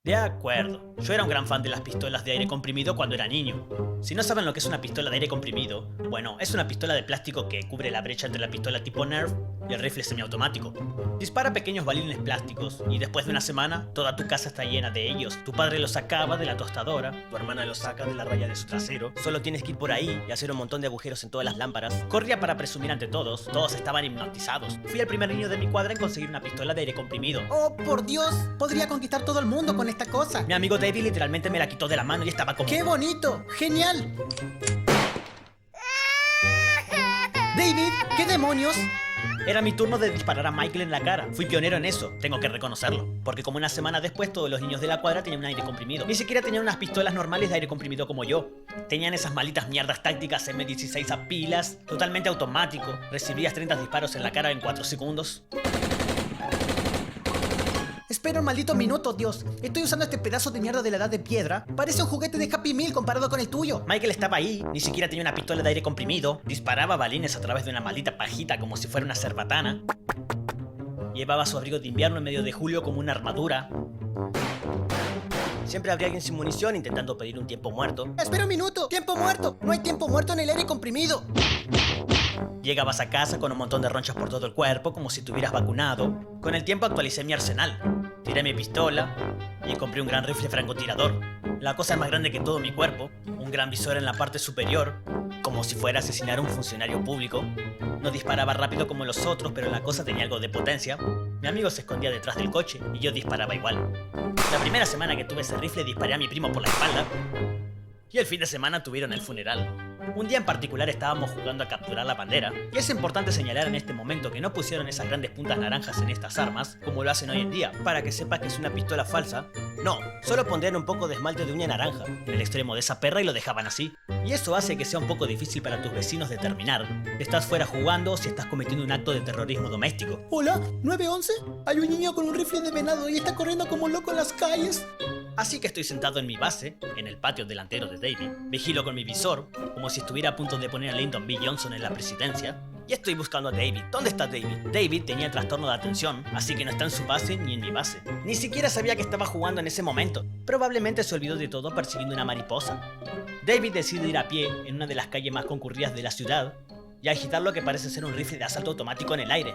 De acuerdo, yo era un gran fan de las pistolas de aire comprimido cuando era niño. Si no saben lo que es una pistola de aire comprimido, bueno, es una pistola de plástico que cubre la brecha entre la pistola tipo Nerf y el rifle semiautomático. Dispara pequeños balines plásticos y después de una semana, toda tu casa está llena de ellos. Tu padre los sacaba de la tostadora, tu hermana los saca de la raya de su trasero. Solo tienes que ir por ahí y hacer un montón de agujeros en todas las lámparas. Corría para presumir ante todos, todos estaban hipnotizados. Fui el primer niño de mi cuadra en conseguir una pistola de aire comprimido. ¡Oh, por Dios! Podría conquistar todo el mundo con esta cosa. Mi amigo David literalmente me la quitó de la mano y estaba como... ¡Qué bonito! ¡Genial! David, ¿qué demonios? Era mi turno de disparar a Michael en la cara. Fui pionero en eso, tengo que reconocerlo. Porque como una semana después todos los niños de la cuadra tenían un aire comprimido. Ni siquiera tenían unas pistolas normales de aire comprimido como yo. Tenían esas malitas mierdas tácticas M16 a pilas, totalmente automático. Recibías 30 disparos en la cara en 4 segundos. Espera un maldito minuto, Dios. Estoy usando este pedazo de mierda de la edad de piedra. Parece un juguete de Happy Meal comparado con el tuyo. Michael estaba ahí, ni siquiera tenía una pistola de aire comprimido. Disparaba balines a través de una maldita pajita como si fuera una cerbatana. Llevaba su abrigo de invierno en medio de julio como una armadura. Siempre habría alguien sin munición intentando pedir un tiempo muerto. Espera un minuto. ¡Tiempo muerto! No hay tiempo muerto en el aire comprimido. Llegabas a casa con un montón de ronchas por todo el cuerpo, como si te hubieras vacunado. Con el tiempo actualicé mi arsenal. Tiré mi pistola y compré un gran rifle francotirador. La cosa es más grande que todo mi cuerpo. Un gran visor en la parte superior, como si fuera a asesinar a un funcionario público. No disparaba rápido como los otros, pero la cosa tenía algo de potencia. Mi amigo se escondía detrás del coche y yo disparaba igual. La primera semana que tuve ese rifle disparé a mi primo por la espalda. Y el fin de semana tuvieron el funeral. Un día en particular estábamos jugando a capturar la bandera, y es importante señalar en este momento que no pusieron esas grandes puntas naranjas en estas armas, como lo hacen hoy en día, para que sepas que es una pistola falsa. No, solo pondrían un poco de esmalte de uña naranja en el extremo de esa perra y lo dejaban así. Y eso hace que sea un poco difícil para tus vecinos determinar si estás fuera jugando o si estás cometiendo un acto de terrorismo doméstico. Hola, 911. Hay un niño con un rifle de venado y está corriendo como loco en las calles. Así que estoy sentado en mi base, en el patio delantero de David, vigilo con mi visor, como si estuviera a punto de poner a Lyndon B. Johnson en la presidencia, y estoy buscando a David. ¿Dónde está David? David tenía trastorno de atención, así que no está en su base ni en mi base. Ni siquiera sabía que estaba jugando en ese momento. Probablemente se olvidó de todo persiguiendo una mariposa. David decide ir a pie en una de las calles más concurridas de la ciudad y agitar lo que parece ser un rifle de asalto automático en el aire.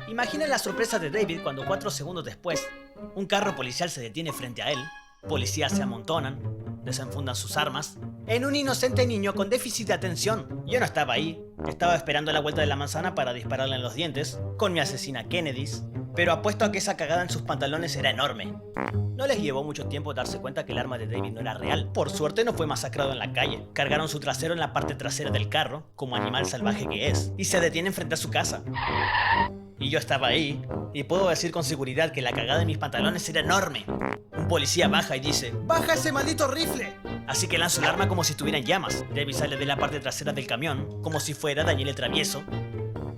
Imaginen la sorpresa de David cuando 4 segundos después, un carro policial se detiene frente a él. Policías se amontonan, desenfundan sus armas, en un inocente niño con déficit de atención. Yo no estaba ahí, estaba esperando a la vuelta de la manzana para dispararle en los dientes, con mi asesina Kennedys, pero apuesto a que esa cagada en sus pantalones era enorme. No les llevó mucho tiempo darse cuenta que el arma de David no era real. Por suerte no fue masacrado en la calle. Cargaron su trasero en la parte trasera del carro, como animal salvaje que es, y se detienen frente a su casa. Y yo estaba ahí, y puedo decir con seguridad que la cagada de mis pantalones era enorme. Un policía baja y dice: ¡Baja ese maldito rifle! Así que lanzo el arma como si estuviera en llamas. David sale de la parte trasera del camión, como si fuera Daniel el Travieso.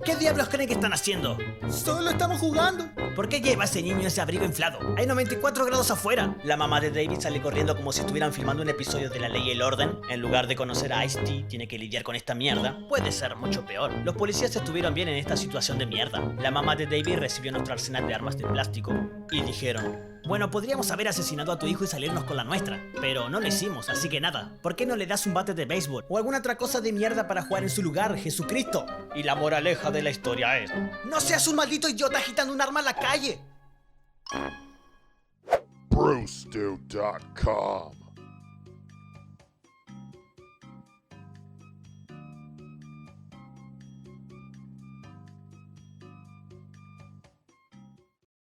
¿Qué diablos creen que están haciendo? Solo estamos jugando. ¿Por qué lleva ese niño ese abrigo inflado? Hay 94 grados afuera. La mamá de David sale corriendo como si estuvieran filmando un episodio de La Ley y el Orden. En lugar de conocer a Ice-T, tiene que lidiar con esta mierda. Puede ser mucho peor. Los policías estuvieron bien en esta situación de mierda. La mamá de David recibió nuestro arsenal de armas de plástico y dijeron: bueno, podríamos haber asesinado a tu hijo y salirnos con la nuestra, pero no lo hicimos, así que nada. ¿Por qué no le das un bate de béisbol o alguna otra cosa de mierda para jugar en su lugar, Jesucristo? Y la moraleja de la historia es: no seas un maldito idiota agitando un arma en la calle. BruceDude.com